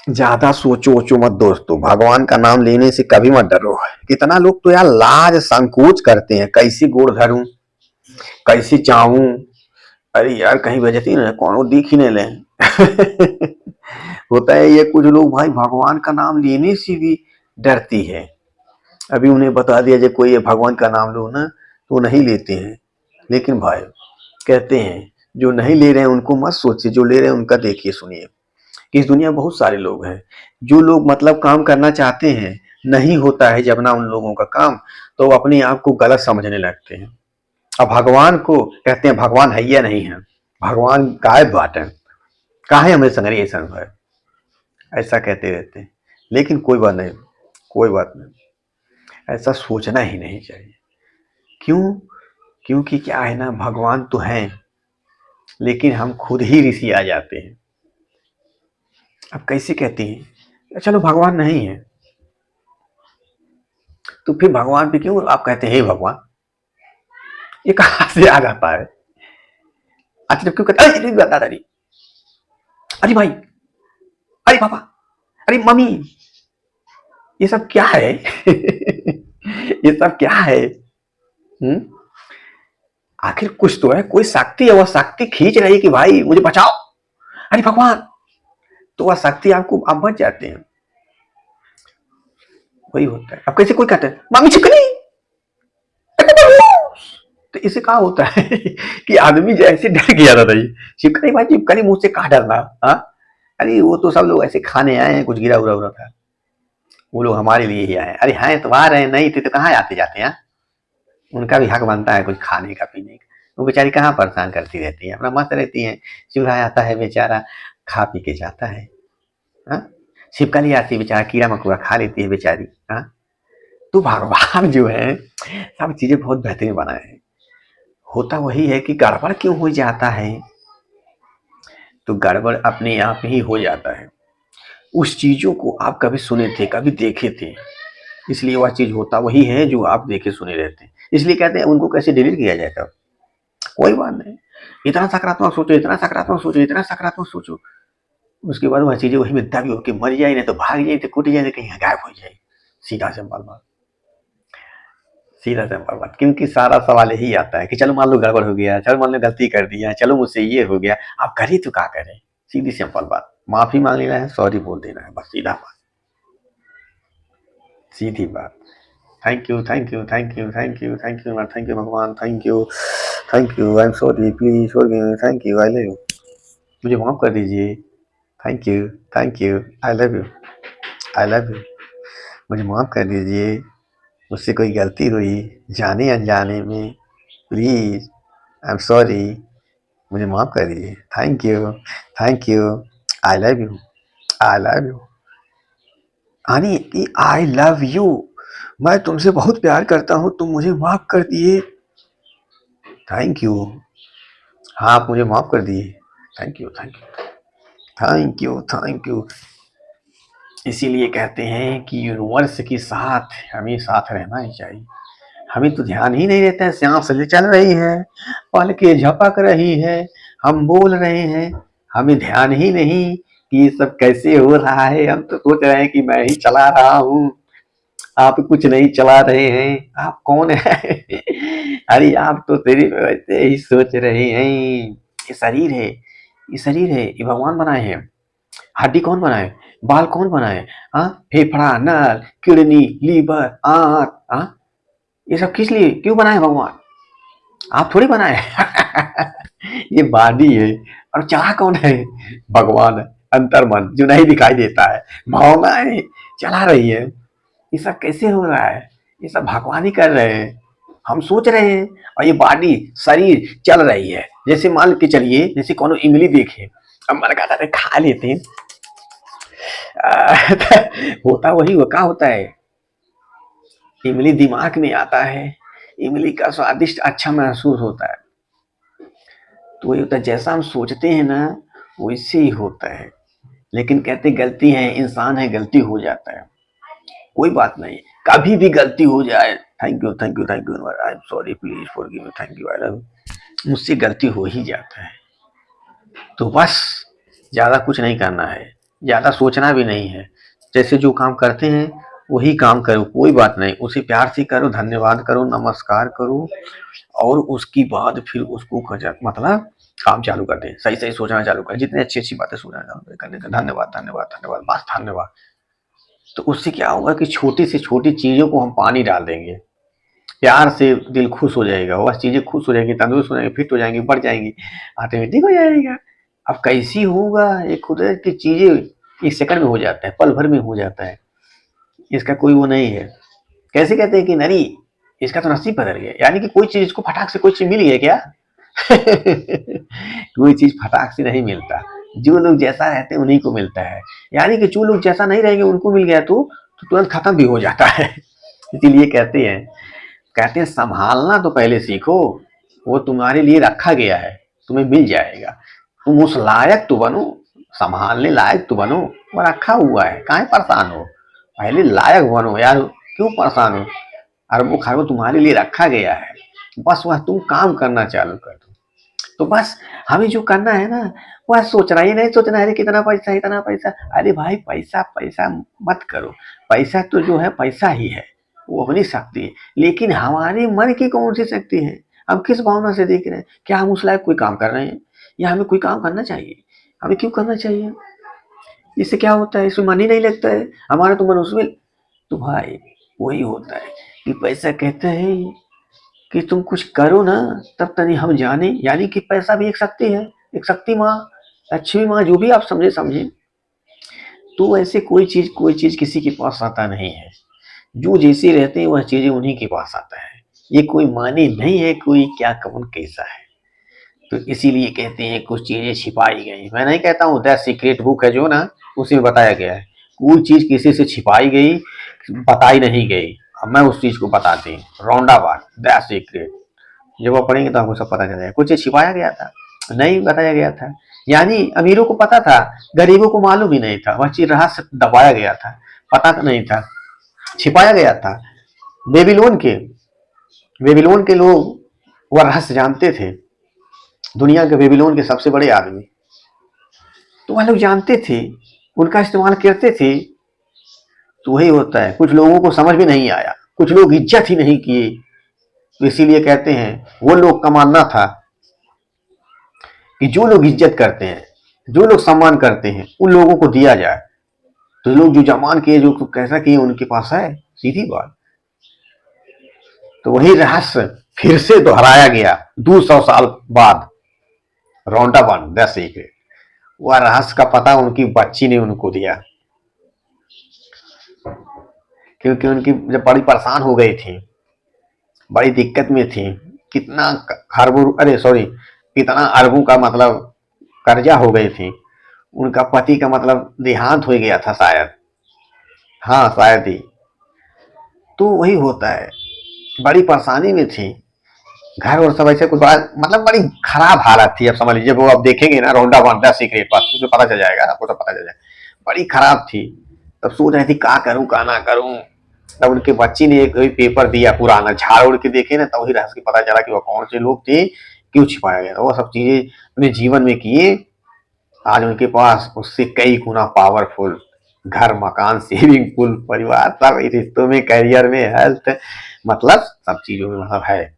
ज्यादा सोचो ओचो मत दोस्तों, भगवान का नाम लेने से कभी मत डरो। कितना लोग तो यार लाज संकोच करते हैं, कैसी गोड़ धरूं, कैसी चाहूं, अरे यार कहीं बेइज्जती ना कौनो दिख ही नहीं ले। होता है ये, कुछ लोग भाई भगवान का नाम लेने से भी डरती है। अभी उन्हें बता दिया जाए कोई ये भगवान का नाम लो ना, तो नहीं लेते हैं। लेकिन भाई कहते हैं जो नहीं ले रहे हैं उनको मत सोचिए, जो ले रहे हैं उनका देखिए सुनिए। कि इस दुनिया में बहुत सारे लोग हैं, जो लोग मतलब काम करना चाहते हैं, नहीं होता है जब ना उन लोगों का काम, तो वो अपने आप को गलत समझने लगते हैं। अब भगवान को कहते हैं भगवान है या नहीं है, भगवान गायब बात है, काहे हमें संगरी ऐसा है, ऐसा कहते रहते हैं। लेकिन कोई बात नहीं, कोई बात नहीं, ऐसा सोचना ही नहीं चाहिए। क्यों? क्योंकि क्या है ना, भगवान तो हैं, लेकिन हम खुद ही ऋषि आ जाते हैं। अब कैसे कहती हैं चलो भगवान नहीं है, तो फिर भगवान पे क्यों आप कहते हैं हे भगवान, ये कहां से आ जाता है? अच्छा जब क्यों कहते अरे बता अरे अरे भाई, अरे पापा, अरे मम्मी, ये सब क्या है? ये सब क्या है? हम्म? आखिर कुछ तो है, कोई शक्ति है, वह शक्ति खींच रही कि भाई मुझे बचाओ, अरे भगवान, तो वह शक्ति आपको आप बच जाते हैं। वही होता है। अब कैसे कोई कहता है मामी छिपकली, तो इससे क्या होता है कि आदमी जैसे डर गया था भाई, छिपकली भाई छिपकली मुंह से कहा डरना। हाँ, अरे वो तो सब लोग ऐसे खाने आए हैं, कुछ गिरा उरा उरा था, वो लोग हमारे लिए ही आए। अरे हैं तो आ रहे हैं, नहीं थे तो कहाँ आते जाते हैं। उनका भी हक बनता है कुछ खाने का पीने का, वो बेचारी कहाँ परेशान करती रहती है, अपना मस्त रहती है। चूल्हा आता है बेचारा, खा पी के जाता है। हाँ, छिपकली आती है बेचारा, कीड़ा मकोड़ा खा लेती है बेचारी। हाँ, तो भगवान जो है सब चीजें बहुत बेहतरीन बनाए हैं। होता वही है कि गड़बड़ क्यों हो जाता है, तो गड़बड़ अपने आप ही हो जाता है। उस चीजों को आप कभी सुने थे, कभी देखे थे, इसलिए वह चीज होता वही है जो आप देखे सुने रहते हैं। इसलिए कहते हैं उनको कैसे डिलीट किया जाएगा, कोई बात नहीं, इतना सकारात्मक सोचो, इतना सकारात्मक सोचो, इतना सकारात्मक सोचो, उसके बाद वह चीजें वही मिथ्या भी होकर मर जाए, नहीं तो भाग जाए, तो कूट जाए, कहीं गायब हो जाए। सीधा सिंपल बात, सीधा सिंपल बात। क्योंकि सारा सवाल यही आता है कि चलो मान लो गड़बड़ हो गया, चलो मान लो गलती कर दिया, चलो मुझसे ये हो गया, आप करें तो क्या करें? सीधी सिंपल बात, माफी मांग लेना है, सॉरी बोल देना है, बस सीधा बात, सीधी बात। Thank you, thank you, thank you, thank you, thank you, thank you भगवान, thank you, thank you, I am sorry, please forgive me, thank you, I love you, मुझे माफ कर दीजिए, thank you, thank you, I love you, I love you, मुझे माफ कर दीजिए, मुझसे कोई गलती हुई जाने अनजाने में, प्लीज आई एम सॉरी, मुझे माफ कर दीजिए, thank you, I love you, I love you, I love you, मैं तुमसे बहुत प्यार करता हूँ, तुम मुझे माफ कर दिए, थैंक यू, हाँ आप मुझे माफ कर दिए, thank you, thank you, thank you, thank you. इसीलिए कहते हैं कि यूनिवर्स के साथ हमें साथ रहना ही चाहिए। हमें तो ध्यान ही नहीं रहता है, सांस चल रही है, पलकें झपक रही है, हम बोल रहे हैं, हमें ध्यान ही नहीं कि ये सब कैसे हो रहा है। हम तो सोच रहे हैं कि मैं ही चला रहा हूँ, आप कुछ नहीं चला रहे हैं, आप कौन है? अरे आप तो तेरी वैसे ही सोच रहे हैं। ये शरीर है, ये शरीर है, ये भगवान बनाए हैं। हड्डी कौन बनाए, बाल कौन बनाए, हाँ, फेफड़ा, नर, किडनी, लीवर, आंत, हाँ, ये सब किस लिए क्यों बनाए भगवान? आप थोड़ी बनाए। ये बॉडी है, और चला कौन है? भगवान है, अंतर्मन जो नहीं दिखाई देता है, भावनाएं चला रही है। ये सब कैसे हो रहा है? ये सब भगवान ही कर रहे हैं, हम सोच रहे हैं, और ये बॉडी शरीर चल रही है। जैसे मान के चलिए, जैसे कोनो इमली देखे, अब मन कहता है खा लेते हैं। होता वही वो क्या होता है, इमली दिमाग में आता है, इमली का स्वादिष्ट अच्छा महसूस होता है, तो वही होता है, जैसा हम सोचते हैं ना वैसे ही होता है। लेकिन कहते गलती है, इंसान है, गलती हो जाता है, कोई बात नहीं, कभी भी गलती हो जाए, thank you, thank you, thank you, I am sorry, please forgive me, thank you, I love you, मुझसे गलती हो ही जाता है, तो बस ज्यादा कुछ नहीं करना है, ज्यादा सोचना भी नहीं है। जैसे जो काम करते हैं वही काम करो, कोई बात नहीं, उसे प्यार से करो, धन्यवाद करो, नमस्कार करो, और उसकी बाद फिर उसको मतलब काम चालू कर दे, सही सही सोचना चालू कर, जितनी अच्छी अच्छी बातें सोचना चालू करने का, धन्यवाद धन्यवाद धन्यवाद, बस धन्यवाद। तो उससे क्या होगा कि छोटी से छोटी चीजों को हम पानी डाल देंगे, प्यार से दिल खुश हो जाएगा, बस चीजें खुश हो जाएंगी, तंदुरुस्त हो जाएंगी, फिट हो जाएंगी, बढ़ जाएंगी, ऑटोमेटिक हो जाएगा। अब कैसी होगा ये कुदरत की चीजें, एक सेकंड में हो जाता है, पल भर में हो जाता है, इसका कोई वो नहीं है। कैसे कहते हैं कि नरी इसका तो नसीब बदल गया, यानी कि कोई चीज इसको फटाक से कोई चीज मिल गया क्या? कोई चीज फटाक से नहीं मिलता, जो लोग जैसा रहते हैं उन्हीं को मिलता है, यानी कि जो लोग जैसा नहीं रहेंगे उनको मिल गया तो तुरंत खत्म भी हो जाता है। इसीलिए कहते हैं संभालना तो पहले सीखो, वो तुम्हारे लिए रखा गया है, तुम्हें मिल जाएगा, तुम उस लायक तो बनो, संभालने लायक तो बनो, वो रखा हुआ है, काहे परेशान हो, पहले लायक बनो यार, क्यों परेशान हो, अरबों खरबों तुम्हारे लिए रखा गया है, बस वह तुम काम करना चालू कर दो। तो बस हमें जो करना है ना, वह सोचना ही नहीं, सोचना है कितना पैसा इतना पैसा, अरे भाई पैसा पैसा मत करो, पैसा तो जो है पैसा ही है, वो अपनी शक्ति है, लेकिन हमारे मन की कौन सी शक्ति है, हम किस भावना से देख रहे हैं, क्या हम उस लायक कोई काम कर रहे हैं, या हमें कोई काम करना चाहिए, हमें क्यों करना चाहिए, इससे क्या होता है, इसमें मन ही नहीं लगता है हमारा, तो मन उसमें, तो भाई वही होता है कि पैसा कहता है कि तुम कुछ करो ना, तब तक हम जाने, यानी कि पैसा भी एक शक्ति है, एक शक्ति माँ, लक्ष्मी माँ, जो भी आप समझे। तो ऐसे कोई चीज किसी के पास आता नहीं है, जो जैसे रहते हैं वह चीजें उन्हीं के पास आता है, ये कोई माने नहीं है कोई क्या कौन कैसा है। तो इसीलिए कहते हैं कुछ चीजें छिपाई गई, मैं नहीं कहता हूँ, द सीक्रेट बुक है जो ना, उसी में बताया गया है, कोई चीज किसी से छिपाई गई, बताई नहीं गई, अब मैं उस चीज को बताती हूँ, रौंडाबाद द सीक्रेट, जब वो पढ़ेंगे तो आपको सब पता चल जाएगा, कुछ चीज छिपाया गया था, नहीं बताया गया था, यानी अमीरों को पता था, गरीबों को मालूम ही नहीं था, वह चीज रहस्य दबाया गया था, पता नहीं था, छिपाया गया था। बेबीलोन के बेबीलोन के लोग वह रहस्य जानते थे, दुनिया के बेबीलोन के सबसे बड़े आदमी, तो वह लोग जानते थे, उनका इस्तेमाल करते थे। तो वही होता है, कुछ लोगों को समझ भी नहीं आया, कुछ लोग इज्जत ही नहीं किए, तो इसीलिए कहते हैं वो लोग का मानना था कि जो लोग इज्जत करते हैं, जो लोग सम्मान करते हैं, उन लोगों को दिया जाए, तो लोग जो जमान किए, जो कैसा किए, उनके पास है, सीधी बात। तो वही रहस्य फिर से दोहराया गया 200 साल बाद, रौंडाबन द सीक्रेट, वह रहस्य का पता उनकी बच्ची ने उनको दिया, क्योंकि उनकी जब बड़ी परेशान हो गई थी, बड़ी दिक्कत में थी, कितना अरबों, अरे सॉरी, कितना अरबों का मतलब कर्जा हो गई थी, उनका पति का मतलब देहांत हो गया था शायद, हाँ शायद ही। तो वही होता है, बड़ी परेशानी में थी, घर और सब ऐसे कुछ बड़ा मतलब बड़ी खराब हालत थी, अब समझ लीजिए, वो आप देखेंगे ना रौंडा बांधा सीक्रेट पास, उसमें पता चल जाएगा आपको, सब पता चल जाएगा, बड़ी खराब थी। तब सोच रही थी का करूं का ना करूं, तब उनके बच्ची ने एक पेपर दिया पुराना, झाड़ उड़ के देखे ना, तब वही रहस्य पता चला कि वो कौन से लोग थे, क्यों छिपाया गया, वो सब चीजें अपने जीवन में किए, आज उनके पास उससे कई गुना पावरफुल घर, मकान, स्विमिंग पूल, परिवार, सब रिश्तों में, करियर में, हेल्थ, मतलब सब चीजों में मतलब है।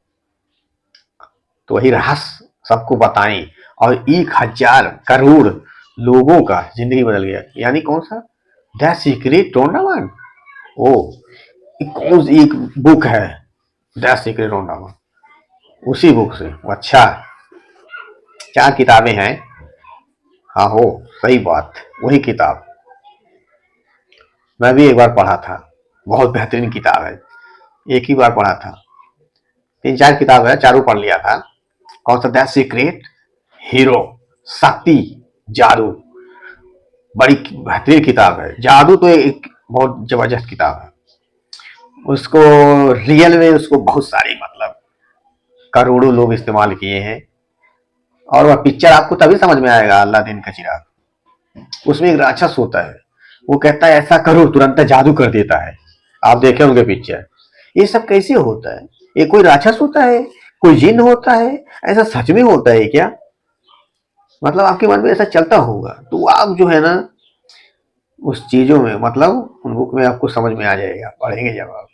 तो वही रहस्य सबको बताएं, और 1,000 करोड़ लोगों का जिंदगी बदल गया, यानी कौन सा, द सीक्रेट टूर्नामेंट, ओ कौन सी एक बुक है, द सीक्रेट टूर्नामेंट, उसी बुक से, अच्छा 4 किताबें हैं, हाँ हो सही बात, वही किताब मैं भी एक बार पढ़ा था, बहुत बेहतरीन किताब है, एक ही बार पढ़ा था, 3-4 किताब है, चारों पढ़ लिया था। कौन सा, द सीक्रेट, हीरो, शक्ति, जादू, बड़ी बेहतरीन किताब है, जादू तो एक बहुत जबरदस्त किताब है, उसको रियल में उसको बहुत सारे मतलब करोड़ों लोग इस्तेमाल किए हैं, और वह पिक्चर आपको तभी समझ में आएगा, अल्लादीन का चिराग, उसमें एक राक्षस होता है, वो कहता है ऐसा करो, तुरंत जादू कर देता है, आप देखें उनके पिक्चर, ये सब कैसे होता है, ये कोई राक्षस होता है, कोई जिन होता है, ऐसा सच में होता है क्या, मतलब आपके मन में ऐसा चलता होगा, तो आप जो है ना उस चीजों में, मतलब उन बुक में आपको समझ में आ जाएगा, पढ़ेंगे जब आप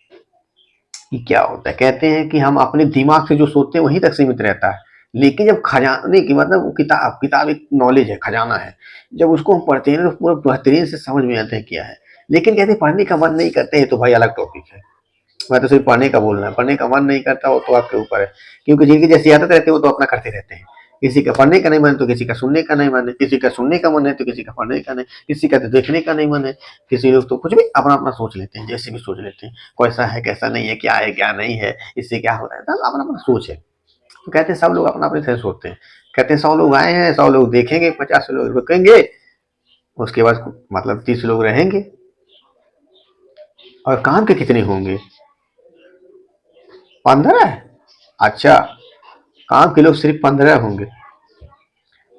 कि क्या होता है। कहते हैं कि हम अपने दिमाग से जो सोचते हैं वहीं तक सीमित रहता है, लेकिन जब खजाने की, मतलब किताब किताब एक नॉलेज है, खजाना है, जब उसको हम पढ़ते हैं ना तो पूरा बेहतरीन से समझ में आता है क्या है। लेकिन कहते हैं पढ़ने का मन नहीं करते हैं, तो भाई अलग टॉपिक है। मैं तो सिर्फ पढ़ने का बोल रहा है, पढ़ने का मन नहीं करता हो तो आपके ऊपर है, क्योंकि जिनकी जैसी आदत रहती है वो तो अपना करते रहते हैं। किसी का पढ़ने का नहीं मन तो किसी का सुनने का नहीं मन है, किसी का सुनने का मन है तो किसी का पढ़ने का नहीं, किसी का तो देखने का नहीं मन है, किसी लोग तो कुछ भी अपना अपना सोच लेते हैं, जैसे भी सोच लेते हैं, कैसा है कैसा नहीं है क्या नहीं है, इससे क्या हो रहा है, तो अपना अपना सोच है। तो कहते हैं सब लोग अपना अपने से सोचते हैं। कहते हैं 100 लोग आए हैं, 100 लोग देखेंगे, 50 लोग रुकेंगे, उसके बाद मतलब 30 लोग रहेंगे। और काम के कितने होंगे? 15। अच्छा, काम के लोग सिर्फ 15 होंगे,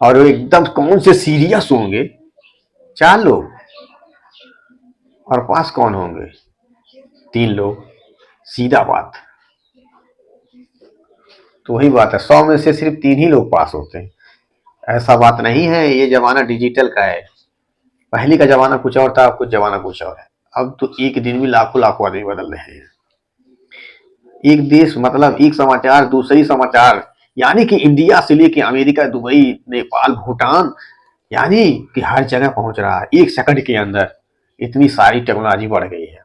और वो एकदम कौन से सीरियस होंगे 4 लोग, और पास कौन होंगे 3 लोग, सीधा बात। तो वही बात है, 100 में से सिर्फ 3 ही लोग पास होते हैं। ऐसा बात नहीं है, ये जमाना डिजिटल का है। पहले का जमाना कुछ और था, अब कुछ जमाना कुछ और है। अब तो एक दिन में लाखों लाखों आदमी बदल रहे हैं। एक देश, मतलब एक समाचार दूसरी समाचार, यानी कि इंडिया से लेके अमेरिका, दुबई, नेपाल, भूटान, यानी कि हर जगह पहुंच रहा है एक सेकंड के अंदर। इतनी सारी टेक्नोलॉजी बढ़ गई है,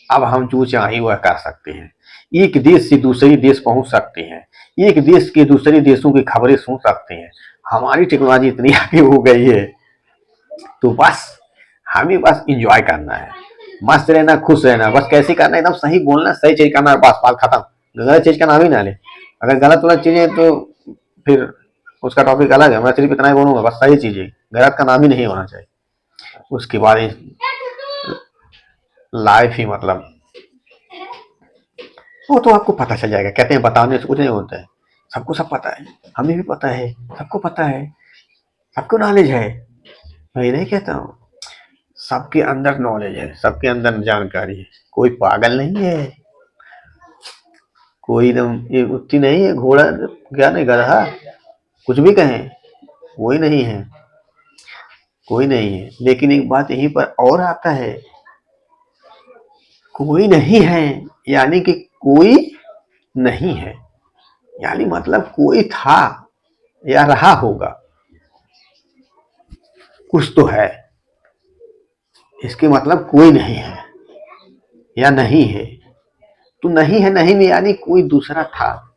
अब हम जो चाहे वह कर सकते हैं। एक देश से दूसरे देश पहुंच सकते हैं, एक देश के दूसरे देशों की खबरें सुन सकते हैं। हमारी टेक्नोलॉजी इतनी आगे हो गई है, तो बस हमें बस इंजॉय करना है, मस्त रहना, खुश रहना, बस कैसे करना, एकदम सही बोलना, सही चीज करना, बस बात खत्म। गलत चीज का नाम ही ना ले। अगर गलत गलत चीजें तो फिर उसका टॉपिक अलग है, मैं सिर्फ इतना ही बोलूंगा, बस सही चीजें, गलत का नाम ही नहीं होना चाहिए। उसके बाद लाइफ ही, मतलब वो तो आपको पता चल जाएगा। कहते हैं बताने से कुछ नहीं होता है, सबको सब पता है, हमें भी पता है, सबको पता है, सबको नॉलेज है। मैं ये नहीं कहता हूँ, सबके अंदर नॉलेज है, सबके अंदर जानकारी है, कोई पागल नहीं है, कोई एकदम ये उत्ती नहीं है, घोड़ा क्या नहीं, गधा, कुछ भी कहें, कोई नहीं है, कोई नहीं है। लेकिन एक बात यहीं पर और आता है, कोई नहीं है यानी कि कोई नहीं है, यानी मतलब कोई था या रहा होगा, कुछ तो है, इसके मतलब कोई नहीं है या नहीं है। तो नहीं है, नहीं में यानी कोई दूसरा था,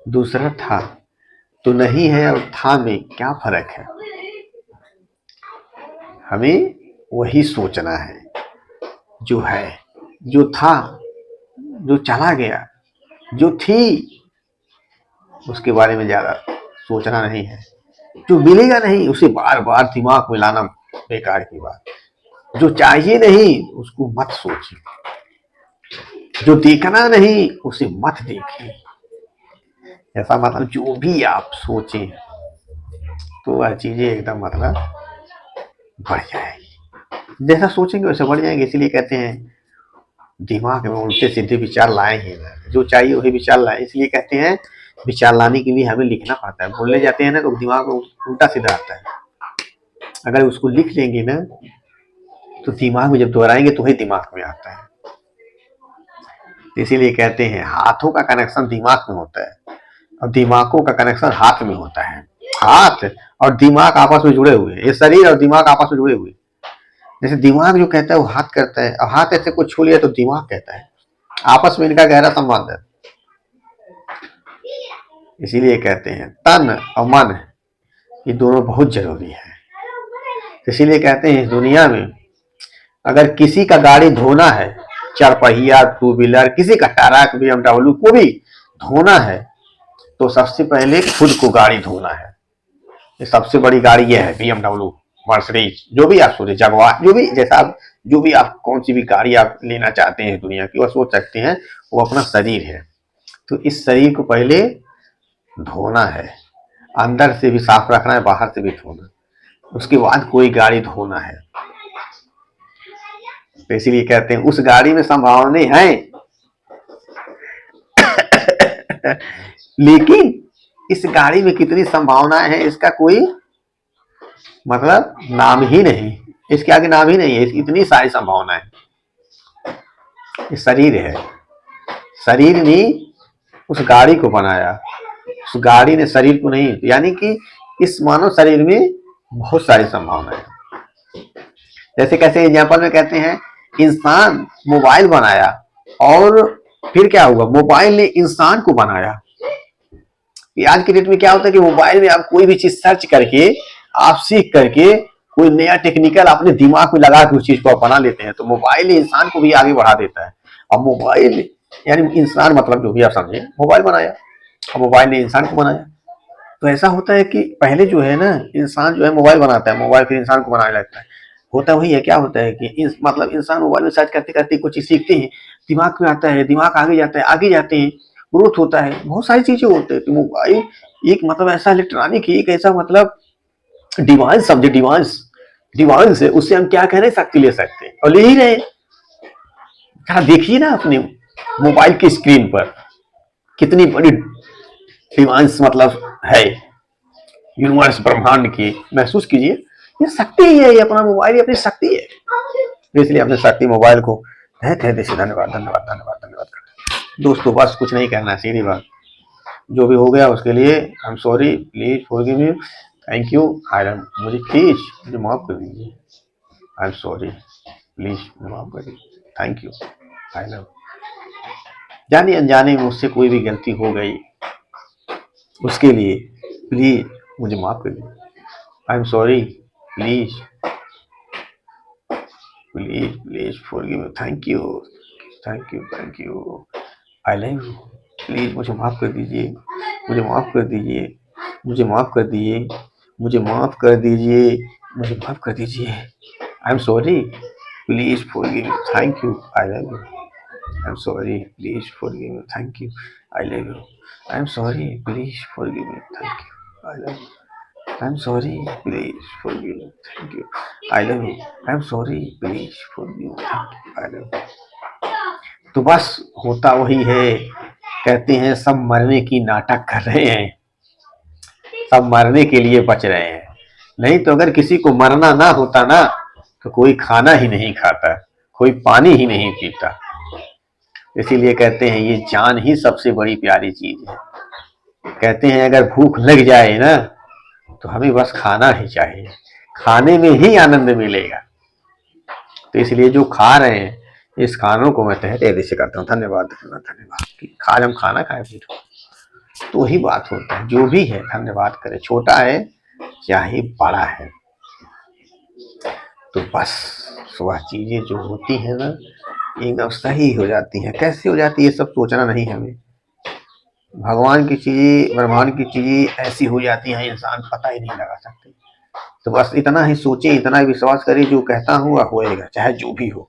दूसरा था। तो नहीं है और था में क्या फर्क है, हमें वही सोचना है जो है, जो था, जो चला गया, जो थी, उसके बारे में ज्यादा सोचना नहीं है। जो मिलेगा नहीं उसे बार बार दिमाग में लाना बेकार की बात। जो चाहिए नहीं उसको मत सोचिए, जो देखना नहीं उसे मत देखिए। ऐसा मतलब जो भी आप सोचें तो वह चीजें एकदम मतलब बढ़ जाएगी, जैसा सोचेंगे वैसे बढ़ जाएंगे। इसीलिए कहते हैं दिमाग में उल्टे सीधे विचार लाए ही ना, जो चाहिए वही विचार लाए। इसलिए कहते हैं विचार लाने के लिए हमें लिखना पड़ता है। बोलने जाते हैं ना तो दिमाग में उल्टा सीधा आता है, अगर उसको लिख लेंगे ना तो दिमाग में जब दोहराएंगे तो वही दिमाग में आता है। तो इसीलिए कहते हैं हाथों का कनेक्शन दिमाग में होता है और दिमागों का कनेक्शन हाथ में होता है। हाथ और दिमाग आपस में जुड़े हुए हैं, ये शरीर और दिमाग आपस में जुड़े हुए। जैसे दिमाग जो कहता है वो हाथ करता है, और हाथ ऐसे कुछ छू लिया तो दिमाग कहता है, आपस में इनका गहरा संबंध है। इसीलिए कहते हैं तन और मन ये दोनों बहुत जरूरी है। इसीलिए कहते हैं इस दुनिया में अगर किसी का गाड़ी धोना है, 4 पहिया, 2 व्हीलर, किसी का ट्रक, BMW को भी धोना है, तो सबसे पहले खुद को गाड़ी धोना है। ये सबसे बड़ी गाड़ी ये है, BMW, मर्सिडीज, जो भी आप सोचे, जगुआर, जो भी, जैसा आप जो भी आप कौन सी भी गाड़ी आप लेना चाहते हैं दुनिया की, वह सोच सकते हैं, वो अपना शरीर है। तो इस शरीर को पहले धोना है, अंदर से भी साफ रखना है, बाहर से भी धोना, उसके बाद कोई गाड़ी धोना है। तो इसीलिए कहते हैं उस गाड़ी में संभावनाएं हैं लेकिन इस गाड़ी में कितनी संभावनाएं हैं इसका कोई मतलब नाम ही नहीं। इसके आगे नाम ही नहीं है, इतनी सारी संभावना है। ये शरीर है, शरीर ने उस गाड़ी को बनाया, उस गाड़ी ने शरीर को नहीं। यानी कि इस मानव शरीर में बहुत सारी संभावनाएं। जैसे कैसे एग्जाम्पल में कहते हैं, इंसान मोबाइल बनाया और फिर क्या हुआ, मोबाइल ने इंसान को बनाया। आज के डेट में क्या होता है कि मोबाइल में आप कोई भी चीज सर्च करके, आप सीख करके कोई नया टेक्निकल अपने दिमाग में लगा के उस चीज को आप बना लेते हैं। तो मोबाइल इंसान को भी आगे बढ़ा देता है। अब मोबाइल यानी इंसान, मतलब जो भी आप समझे, मोबाइल बनाया, अब मोबाइल ने इंसान को बनाया। तो ऐसा होता है कि पहले जो है ना, इंसान जो है मोबाइल बनाता है, मोबाइल फिर इंसान को बनाने लगता है। होता वही है। क्या होता है कि मतलब इंसान मोबाइल में सर्च करते करते कुछ चीज सीखते हैं, दिमाग में आता है, दिमाग आगे जाता है, आगे जाते हैं, ग्रोथ होता है, बहुत सारी चीजें होती है। तो मोबाइल एक मतलब ऐसा इलेक्ट्रॉनिक, एक ऐसा मतलब डिवाइस समझे, डिवाइस है, उससे हम क्या कह रहे हैं, शक्ति ले सकते हैं और ले ही रहे। हाँ, देखिए ना अपने मोबाइल की स्क्रीन पर कितनी बड़ी डिवाइस मतलब है, यूनिवर्स ब्रह्मांड की। महसूस कीजिए, ये शक्ति ही है, ये अपना मोबाइल ही अपनी शक्ति है। इसलिए अपने शक्ति मोबाइल को तहे से धन्यवाद धन्यवाद धन्यवाद धन्यवाद कर दोस्तों। बस कुछ नहीं कहना, सीधी बात। जो भी हो गया उसके लिए आई am sorry, please forgive me, thank you, I M, मुझे माफ कर दीजिए, आई एम सॉरी, प्लीज मुझे माफ कर दीजिए, थैंक यू, आई लव। जाने अनजाने में उससे कोई भी गलती हो गई, उसके लिए प्लीज मुझे माफ कर दीजिए, आई am sorry, please please please forgive me, thank you thank you thank you, I love you, please मुझे माफ कर दीजिए, मुझे माफ कर दीजिए, मुझे माफ कर दीजिए, मुझे माफ कर दीजिए, मुझे माफ कर दीजिए, आई am sorry, please forgive me, thank you, I love you, I am sorry, please forgive me, thank you, I love you, I am sorry, please forgive me, thank you, I love you, I am sorry, please forgive me, thank you, I love you, I am sorry, please forgive me, I love you. तो बस होता वही है। कहते हैं सब मरने की नाटक कर रहे हैं, सब मरने के लिए बच रहे हैं। नहीं तो अगर किसी को मरना ना होता ना, तो कोई खाना ही नहीं खाता, कोई पानी ही नहीं पीता। इसीलिए कहते हैं ये जान ही सबसे बड़ी प्यारी चीज है। कहते हैं अगर भूख लग जाए ना, तो हमें बस खाना ही चाहिए, खाने में ही आनंद मिलेगा। तो इसलिए जो खा रहे हैं, इस खानों को मैं तहे दिल से करता हूँ धन्यवाद धन्यवाद धन्यवाद। कि आज हम खाना खाए फिर तो ही बात होता है। जो भी है धन्यवाद करे, छोटा है चाहे बड़ा है। तो बस वह चीजें जो होती है ना, एकदम सही हो जाती हैं। कैसे हो जाती है, ये सब सोचना नहीं हमें। भगवान की चीजें, ब्रह्मांड की चीजें ऐसी हो जाती हैं, इंसान पता ही नहीं लगा सकते। तो बस इतना ही सोचें, इतना ही विश्वास करें, जो कहता हूँ वह होएगा, चाहे जो भी हो।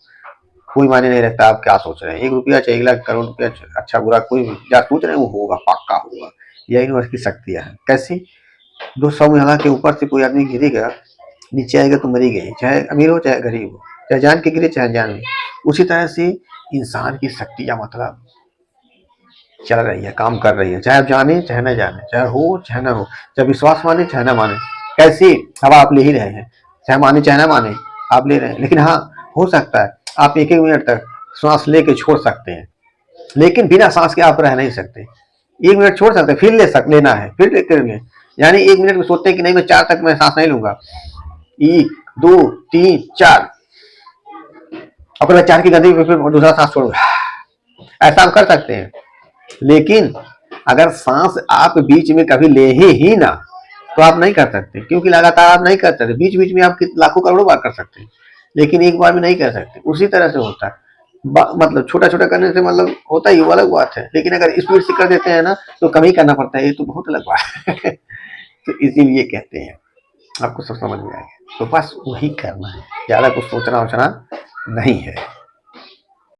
कोई मायने नहीं रखता आप क्या सोच रहे हैं, 1 रुपया चाहे 1 लाख करोड़ रुपया, अच्छा बुरा कोई भी क्या सोच रहे हैं वो होगा, पक्का होगा। यह यूनिवर्स की शक्तियां हैं। कैसी, 200 महिला के ऊपर से कोई आदमी गिरेगा, नीचे आएगा तो मरी गई, चाहे अमीर हो चाहे गरीब हो, चाहे जान के गिरे चाहे जान में। उसी तरह से इंसान की शक्तियां मतलब चल रही है, काम कर रही है, चाहे आप जाने चाहे न जाने, चाहे हो चाहे ना हो, चाहे विश्वास माने चाहे ना माने। कैसी हवा आप ले ही रहे हैं, चाहे माने चाहे ना माने, आप ले रहे हैं। लेकिन हाँ, हो सकता है आप 1-1 मिनट तक सांस लेके छोड़ सकते हैं, लेकिन बिना सांस के आप रह नहीं सकते। 1 मिनट छोड़ सकते हैं, फिर लेना है, फिर लेंगे। यानी 1 मिनट में सोचते हैं कि नहीं मैं 4 तक मैं सांस नहीं लूंगा, 1 2 3 4, अपने 4 की गति में फिर दूसरा सांस छोड़ूंगा, ऐसा आप कर सकते हैं। लेकिन अगर सांस आप बीच में कभी ले ही ना, तो आप नहीं कर सकते, क्योंकि लगातार आप नहीं कर सकते। बीच बीच में आप लाखों करोड़ों बार कर सकते हैं, लेकिन एक बार में नहीं कर सकते। उसी तरह से होता है, मतलब छोटा छोटा करने से मतलब होता ही, वो अलग बात है। लेकिन अगर स्पीड से कर देते हैं ना, तो कम ही करना पड़ता है, ये तो बहुत अलग बात है। तो इसीलिए कहते हैं, आपको सब समझ में आएगा। तो बस वही करना है, ज्यादा कुछ सोचना वोचना नहीं है।